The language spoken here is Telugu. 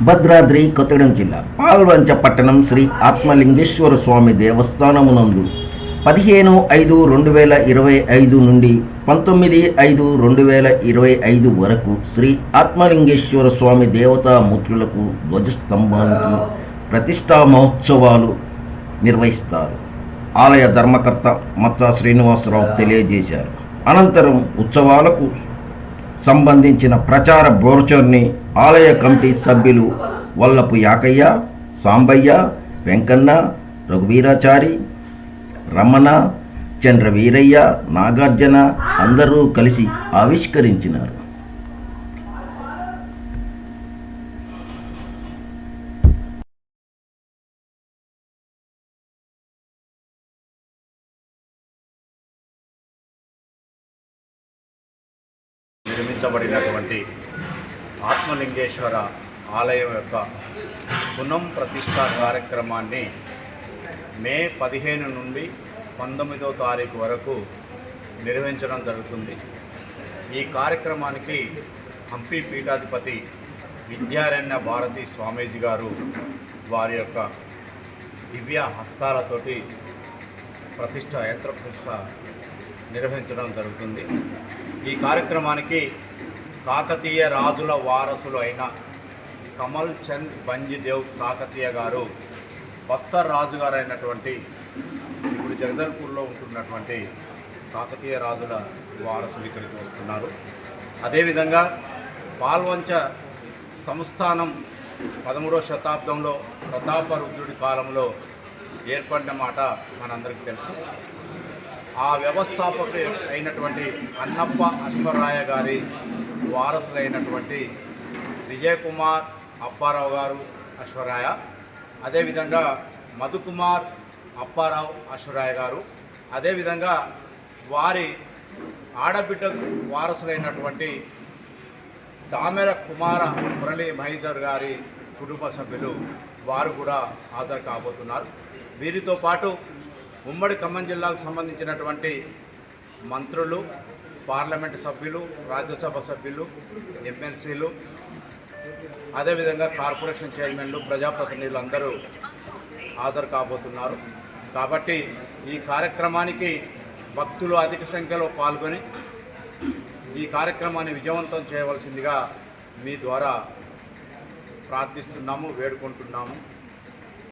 భద్రాద్రి కొత్తగూడెం జిల్లా పాల్వంచ పట్టణం శ్రీ ఆత్మలింగేశ్వర స్వామి దేవస్థానమునందు 15/5/2025 నుండి 19/5/2025 వరకు శ్రీ ఆత్మలింగేశ్వర స్వామి దేవతామూర్తులకు ధ్వజస్తంభానికి ప్రతిష్టా మహోత్సవాలు నిర్వహిస్తారు. ఆలయ ధర్మకర్త మచ్చా శ్రీనివాసరావు తెలియజేశారు. అనంతరం ఉత్సవాలకు సంబంధించిన ప్రచార బ్రోచర్ని ఆలయ కమిటీ సభ్యులు వల్లపు యాకయ్య, సాంబయ్య, వెంకన్న, రఘువీరాచారి, రమణ, చంద్రవీరయ్య, నాగార్జున అందరూ కలిసి ఆవిష్కరించినారు. నిర్మించబడినటువంటి ఆత్మలింగేశ్వర ఆలయం యొక్క పునః ప్రతిష్ఠా కార్యక్రమాన్ని మే 15 నుండి 19వ తారీఖు వరకు నిర్వహించడం జరుగుతుంది. ఈ కార్యక్రమానికి హంపి పీఠాధిపతి విద్యారణ్య భారతి స్వామీజీ గారు వారి యొక్క దివ్య హస్తాలతోటి యంత్ర ప్రతిష్ఠ నిర్వహించడం జరుగుతుంది. ఈ కార్యక్రమానికి కాకతీయ రాజుల వారసులు అయిన కమల్ చంద్ బంజిదేవ్ కాకతీయ గారు బస్తర్ రాజు గారు అయినటువంటి ఇప్పుడు జగదల్పూర్లో ఉంటున్నటువంటి కాకతీయ రాజుల వారసులు ఇక్కడికి వస్తున్నారు. అదేవిధంగా పాల్వంచ సంస్థానం 13వ శతాబ్దంలో ప్రతాపరుద్రుడి కాలంలో ఏర్పడిన మాట మనందరికీ తెలుసు. ఆ వ్యవస్థాపకుడు అయినటువంటి అన్నప్ప అశ్వరాయ గారి వారసులైనటువంటి విజయకుమార్ అప్పారావు గారు అశ్వరాయ, అదేవిధంగా మధుకుమార్ అప్పారావు అశ్వరాయ గారు, అదేవిధంగా వారి ఆడబిడ్డ వారసులైనటువంటి దామెర కుమార మురళీ మహేందర్ గారి కుటుంబ సభ్యులు వారు కూడా హాజరు కాబోతున్నారు. వీరితో పాటు ఉమ్మడి ఖమ్మం జిల్లాకు సంబంధించినటువంటి మంత్రులు, పార్లమెంటు సభ్యులు, రాజ్యసభ సభ్యులు, ఎమ్మెల్సీలు, అదేవిధంగా కార్పొరేషన్ చైర్మన్లు, ప్రజాప్రతినిధులు అందరూ హాజరు కాబోతున్నారు. కాబట్టి ఈ కార్యక్రమానికి భక్తులు అధిక సంఖ్యలో పాల్గొని ఈ కార్యక్రమాన్ని విజయవంతం చేయవలసిందిగా మీ ద్వారా ప్రార్థిస్తున్నాము, వేడుకుంటున్నాము.